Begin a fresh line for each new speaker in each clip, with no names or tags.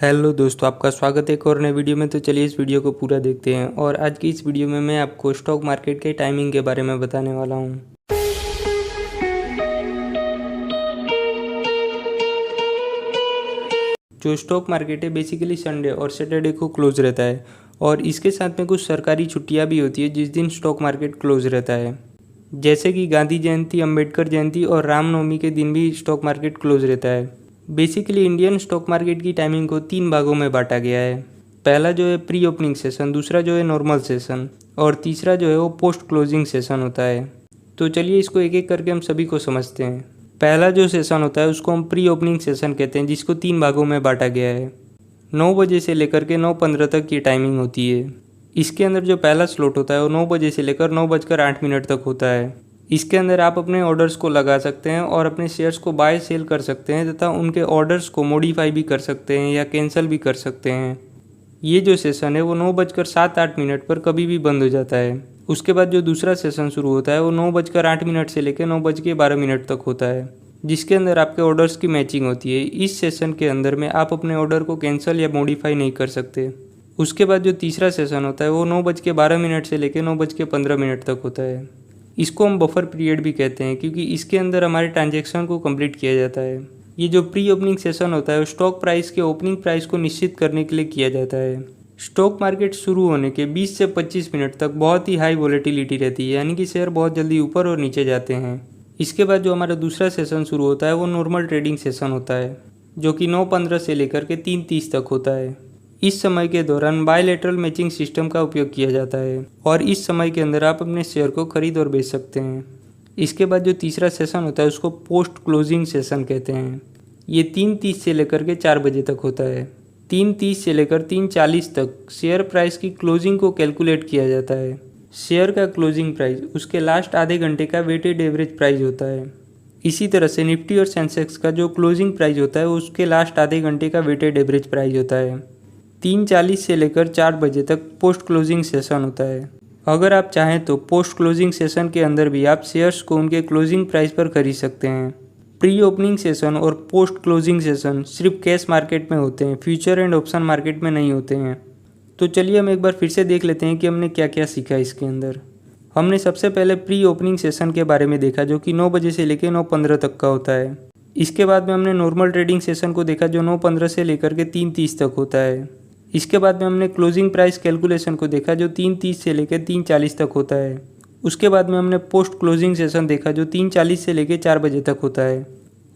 Hello दोस्तों, आपका स्वागत है एक और नए वीडियो में। तो चलिए इस वीडियो को पूरा देखते हैं। और आज की इस वीडियो में मैं आपको स्टॉक मार्केट के टाइमिंग के बारे में बताने वाला हूं। जो स्टॉक मार्केट है बेसिकली संडे और सैटरडे को क्लोज रहता है, और इसके साथ में कुछ सरकारी छुट्टियां भी होती है जिस दिन स्टॉक मार्केट क्लोज रहता है। जैसे कि गांधी जयंती, अंबेडकर जयंती और रामनवमी के दिन भी स्टॉक मार्केट क्लोज रहता है। बेसिकली इंडियन स्टॉक मार्केट की टाइमिंग को 3 भागों में बांटा गया है। पहला जो है प्री ओपनिंग सेशन, दूसरा जो है नॉर्मल सेशन, और तीसरा जो है वो पोस्ट क्लोजिंग सेशन होता है। तो चलिए इसको एक एक करके हम सभी को समझते हैं। पहला जो सेशन होता है उसको हम प्री ओपनिंग सेशन कहते हैं, जिसको 3 भागों में बांटा गया है। 9 बजे से लेकर के 9:15 तक की टाइमिंग होती है। इसके अंदर जो पहला स्लॉट होता है वो 9 बजे से लेकर 9:08 तक होता है। इसके अंदर आप अपने ऑर्डर्स को लगा सकते हैं और अपने शेयर्स को बाय सेल कर सकते हैं तथा उनके ऑर्डर्स को मॉडिफाई भी कर सकते हैं या कैंसिल भी कर सकते हैं। ये जो सेशन है वो 9:07-8 पर कभी भी बंद हो जाता है। उसके बाद जो दूसरा सेशन शुरू होता है वो 9:08 से लेकर 9:12 तक होता है, जिसके अंदर आपके ऑर्डर्स की मैचिंग होती है। इस सेशन के अंदर में आप अपने ऑर्डर को कैंसिल या मॉडिफाई नहीं कर सकते। उसके बाद जो तीसरा सेशन होता है वो 9:12 से लेकर 9:15 तक होता है। इसको हम बफर पीरियड भी कहते हैं, क्योंकि इसके अंदर हमारे ट्रांजैक्शन को कंप्लीट किया जाता है। ये जो प्री ओपनिंग सेशन होता है स्टॉक प्राइस के ओपनिंग प्राइस को निश्चित करने के लिए किया जाता है। स्टॉक मार्केट शुरू होने के 20 से 25 मिनट तक बहुत ही हाई वॉलेटिलिटी रहती है, यानी कि शेयर बहुत जल्दी ऊपर और नीचे जाते हैं। इसके बाद जो हमारा दूसरा सेशन शुरू होता है वो नॉर्मल ट्रेडिंग सेशन होता है, जो कि 9:15 से लेकर के 3:30 तक होता है। इस समय के दौरान बायलैटरल मैचिंग सिस्टम का उपयोग किया जाता है, और इस समय के अंदर आप अपने शेयर को खरीद और बेच सकते हैं। इसके बाद जो तीसरा सेशन होता है उसको पोस्ट क्लोजिंग सेशन कहते हैं। ये 3:30 से लेकर के 4 बजे तक होता है। 3:30 से लेकर 3:40 तक शेयर प्राइस की क्लोजिंग को कैलकुलेट किया जाता है। शेयर का क्लोजिंग प्राइस उसके लास्ट आधे घंटे का वेटेड एवरेज प्राइस होता है। इसी तरह से निफ्टी और सेंसेक्स का जो क्लोजिंग प्राइस होता है उसके लास्ट आधे घंटे का वेटेड एवरेज प्राइस होता है। 3:40 से लेकर 4 बजे तक पोस्ट क्लोजिंग सेशन होता है। अगर आप चाहें तो पोस्ट क्लोजिंग सेशन के अंदर भी आप शेयर्स को उनके क्लोजिंग प्राइस पर खरीद सकते हैं। प्री ओपनिंग सेशन और पोस्ट क्लोजिंग सेशन सिर्फ कैश मार्केट में होते हैं, फ्यूचर एंड ऑप्शन मार्केट में नहीं होते हैं। तो चलिए हम एक बार फिर से देख लेते हैं कि हमने क्या क्या सीखा इसके अंदर। हमने सबसे पहले प्री ओपनिंग सेशन के बारे में देखा, जो कि 9 बजे से लेकर 9:15 तक का होता है। इसके बाद में हमने नॉर्मल ट्रेडिंग सेशन को देखा, जो 9:15 से लेकर के 3:30 तक होता है। इसके बाद में हमने क्लोजिंग प्राइस कैलकुलेशन को देखा, जो 3:30 से लेकर 3:40 तक होता है। उसके बाद में हमने पोस्ट क्लोजिंग सेशन देखा, जो 3:40 से लेकर 4 बजे तक होता है।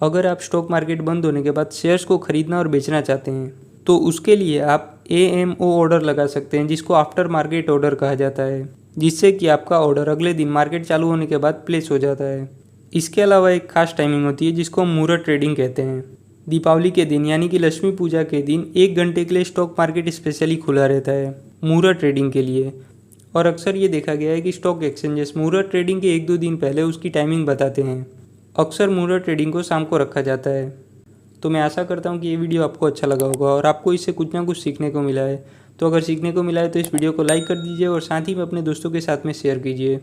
अगर आप स्टॉक मार्केट बंद होने के बाद शेयर्स को खरीदना और बेचना चाहते हैं तो उसके लिए आप AMO ऑर्डर लगा सकते हैं, जिसको आफ्टर मार्केट ऑर्डर कहा जाता है, जिससे कि आपका ऑर्डर अगले दिन मार्केट चालू होने के बाद प्लेस हो जाता है। इसके अलावा एक खास टाइमिंग होती है जिसको हम मुहूर्त ट्रेडिंग कहते हैं। दीपावली के दिन यानी कि लक्ष्मी पूजा के दिन 1 घंटे के लिए स्टॉक मार्केट स्पेशली खुला रहता है मुहूर्त ट्रेडिंग के लिए। और अक्सर ये देखा गया है कि स्टॉक एक्सचेंजेस मुहूर्त ट्रेडिंग के 1-2 दिन पहले उसकी टाइमिंग बताते हैं। अक्सर मुहूर्त ट्रेडिंग को शाम को रखा जाता है। तो मैं आशा करता हूँ कि ये वीडियो आपको अच्छा लगा होगा और आपको इससे कुछ ना कुछ सीखने को मिला है। तो अगर सीखने को मिला है तो इस वीडियो को लाइक कर दीजिए और साथ ही में अपने दोस्तों के साथ में शेयर कीजिए।